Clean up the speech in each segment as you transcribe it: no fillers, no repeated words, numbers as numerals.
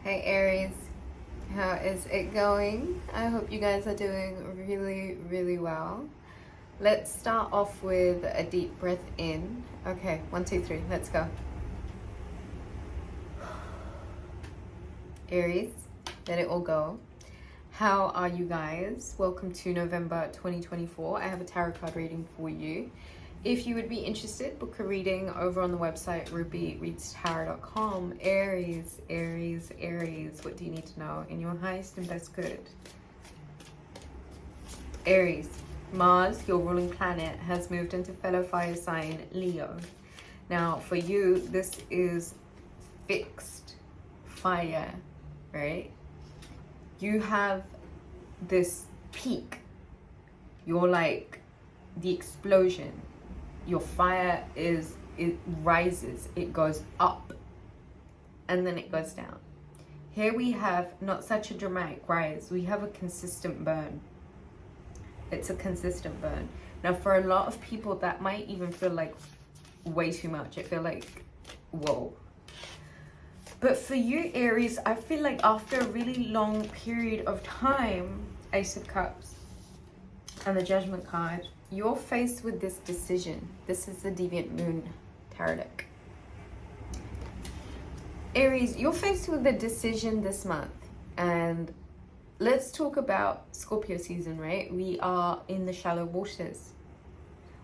Hey Aries, how is it going? I hope you guys are doing really well. Let's start off with a deep breath in. Okay, 1, 2, 3, let's go. Aries, let it all go. How are you guys? Welcome to November 2024. I have a tarot card reading for you. If you would be interested, book a reading over on the website rubyreadstarot.com. Aries, Aries, Aries, what do you need to know in your highest and best good? Aries, Mars, your ruling planet, has moved into fellow fire sign Leo. Now, for you, this is fixed fire, right? You have this peak. You're like the explosion. Your fire it rises, it goes up, and then it goes down. Here we have not such a dramatic rise, we have a consistent burn. It's a consistent burn. Now for a lot of people that might even feel like way too much. I feel like, whoa. But for you, Aries, I feel like after a really long period of time, Ace of Cups and the Judgment card, you're faced with this decision. This is the Deviant Moon tarot deck. Aries, you're faced with a decision this month. And let's talk about Scorpio season, right? We are in the shallow waters.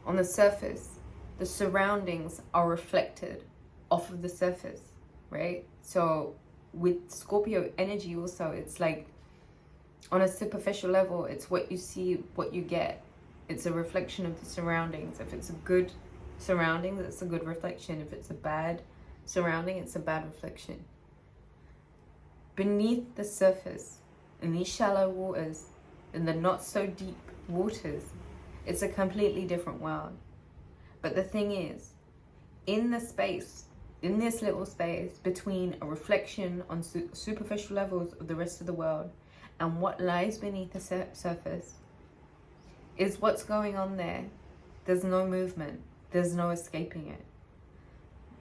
On the surface, the surroundings are reflected off of the surface, right? So with Scorpio energy also, it's like on a superficial level, it's what you see, what you get. It's a reflection of the surroundings. If it's a good surrounding, it's a good reflection. If it's a bad surrounding, it's a bad reflection. Beneath the surface, in these shallow waters, in the not so deep waters, it's a completely different world. But the thing is, in the space, in this little space between a reflection on superficial levels of the rest of the world and what lies beneath the surface, is what's going on there. There's no movement. There's no escaping it.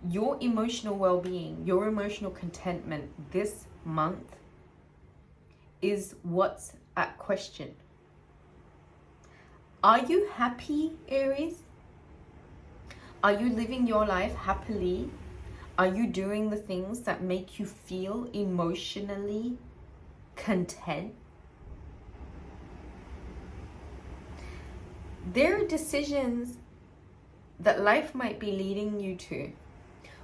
Your emotional well-being, your emotional contentment this month is what's at question. Are you happy, Aries? Are you living your life happily? Are you doing the things that make you feel emotionally content? There are decisions that life might be leading you to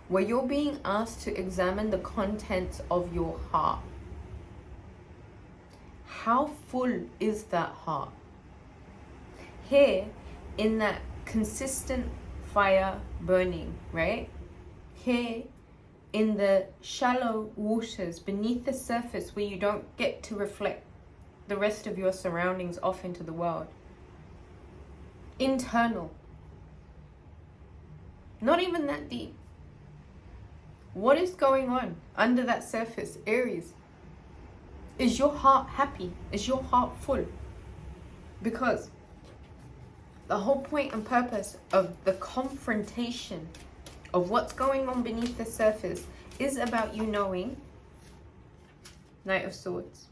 where you're being asked to examine the contents of your heart. How full is that heart? Here, in that consistent fire burning, right? Here, in the shallow waters beneath the surface where you don't get to reflect the rest of your surroundings off into the world. Internal. Not even that deep. What is going on under that surface, Aries? Is your heart happy? Is your heart full? Because the whole point and purpose of the confrontation of what's going on beneath the surface is about you knowing. Knight of Swords.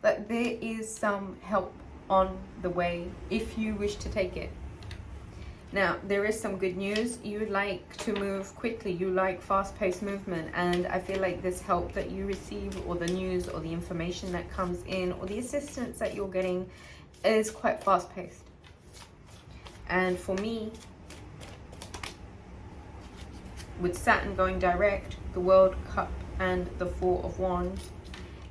That there is some help on the way if you wish to take it. Now, there is some good news. You like to move quickly. You like fast-paced movement. And I feel like this help that you receive, or the news, or the information that comes in, or the assistance that you're getting is quite fast-paced. And for me, with Saturn going direct, the World Cup, and the Four of Wands,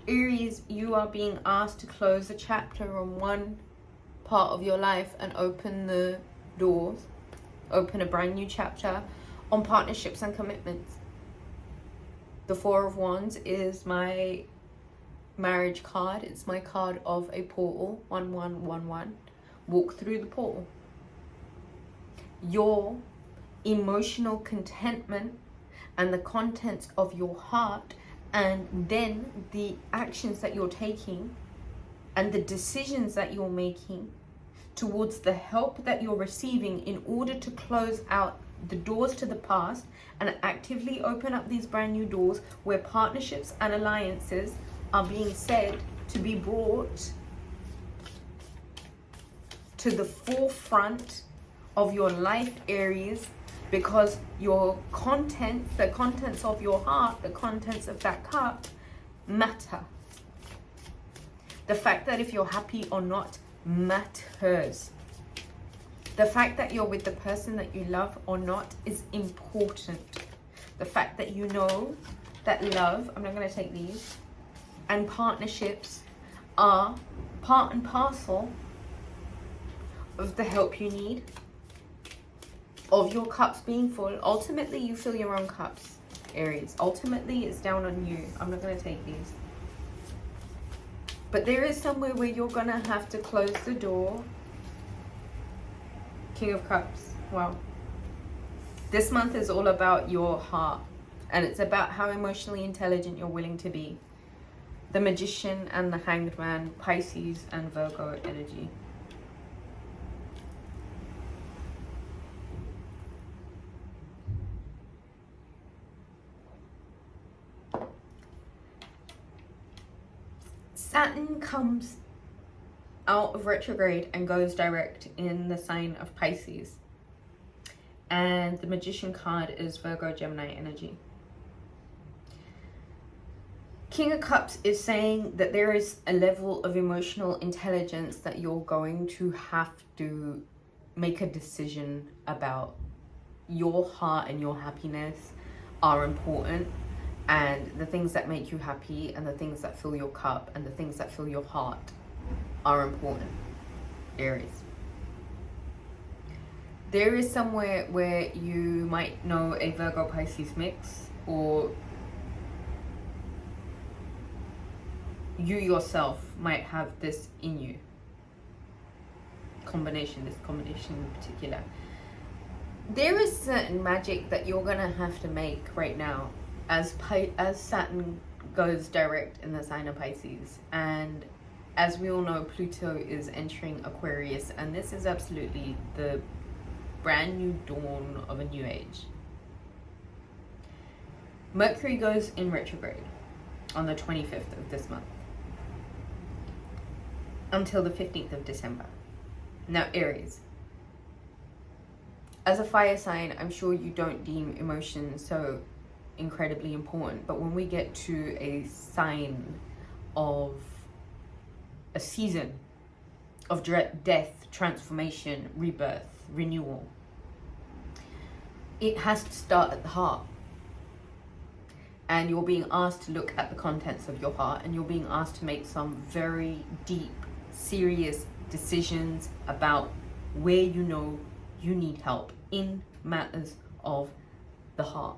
Aries, you are being asked to close a chapter on one part of your life and open the doors, open a brand new chapter on partnerships and commitments. The Four of Wands is my marriage card. It's my card of a portal, 1111. Walk through the portal. Your emotional contentment and the contents of your heart, and then the actions that you're taking and the decisions that you're making towards the help that you're receiving in order to close out the doors to the past and actively open up these brand new doors where partnerships and alliances are being said to be brought to the forefront of your life, Aries, because your contents, the contents of your heart, the contents of that cup matter. The fact that if you're happy or not matters. The fact that you're with the person that you love or not is important. The fact that you know that love, I'm not going to take these, and partnerships are part and parcel of the help you need, of your cups being full. Ultimately, you fill your own cups, Aries. Ultimately, it's down on you. I'm not going to take these. But there is somewhere where you're going to have to close the door. King of Cups. Wow. This month is all about your heart. And it's about how emotionally intelligent you're willing to be. The Magician and the Hanged Man, Pisces and Virgo energy. Saturn comes out of retrograde and goes direct in the sign of Pisces. And the Magician card is Virgo Gemini energy. King of Cups is saying that there is a level of emotional intelligence that you're going to have to make a decision about. Your heart and your happiness are important, and the things that make you happy and the things that fill your cup and the things that fill your heart are important, Aries. There is somewhere where you might know a Virgo Pisces mix, or you yourself might have this in you. This combination in particular. There is certain magic that you're gonna have to make right now as Saturn goes direct in the sign of Pisces. And as we all know, Pluto is entering Aquarius, and this is absolutely the brand new dawn of a new age. Mercury goes in retrograde on the 25th of this month until the 15th of December. Now, Aries, as a fire sign, I'm sure you don't deem emotions so incredibly important, but when we get to a sign of a season of death, transformation, rebirth, renewal, it has to start at the heart. And you're being asked to look at the contents of your heart, and you're being asked to make some very deep, serious decisions about where you know you need help in matters of the heart.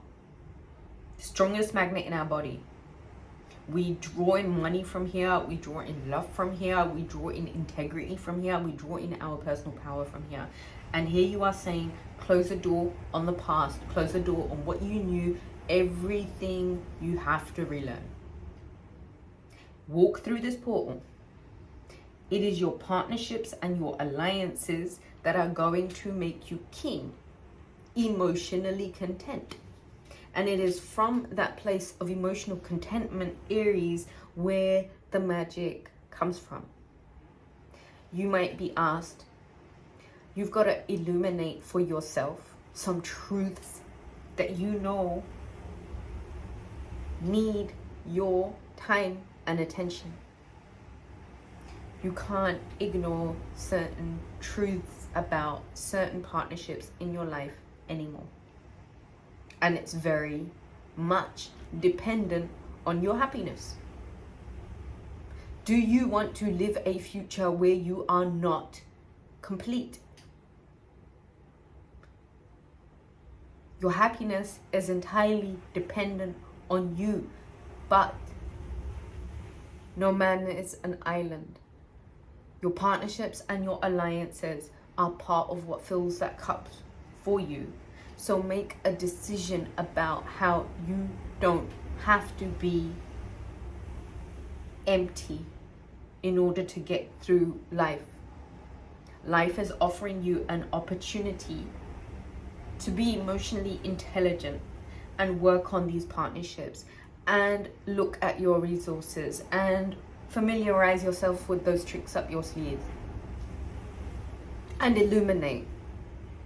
Strongest magnet in our body. We draw in money from here, we draw in love from here, we draw in integrity from here, we draw in our personal power from here. And here you are saying, close the door on the past, close the door on what you knew, everything you have to relearn. Walk through this portal. It is your partnerships and your alliances that are going to make you king, emotionally content. And it is from that place of emotional contentment, Aries, where the magic comes from. You might be asked, you've got to illuminate for yourself some truths that you know need your time and attention. You can't ignore certain truths about certain partnerships in your life anymore. And it's very much dependent on your happiness. Do you want to live a future where you are not complete? Your happiness is entirely dependent on you. But no man is an island. Your partnerships and your alliances are part of what fills that cup for you. So make a decision about how you don't have to be empty in order to get through life. Life is offering you an opportunity to be emotionally intelligent and work on these partnerships and look at your resources and familiarize yourself with those tricks up your sleeve and illuminate.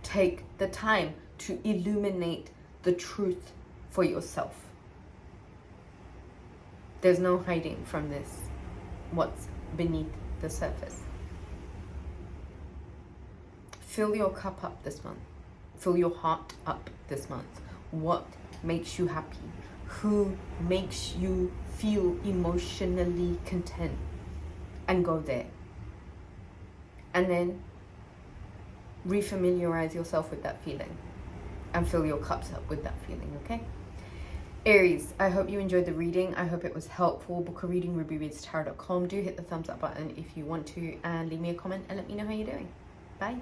Take the time to illuminate the truth for yourself. There's no hiding from this, what's beneath the surface. Fill your cup up this month. Fill your heart up this month. What makes you happy? Who makes you feel emotionally content? And go there. And then refamiliarize yourself with that feeling and fill your cups up with that feeling, okay? Aries, I hope you enjoyed the reading. I hope it was helpful. Book a reading, rubyreadstarot.com. Do hit the thumbs up button if you want to, and leave me a comment and let me know how you're doing. Bye.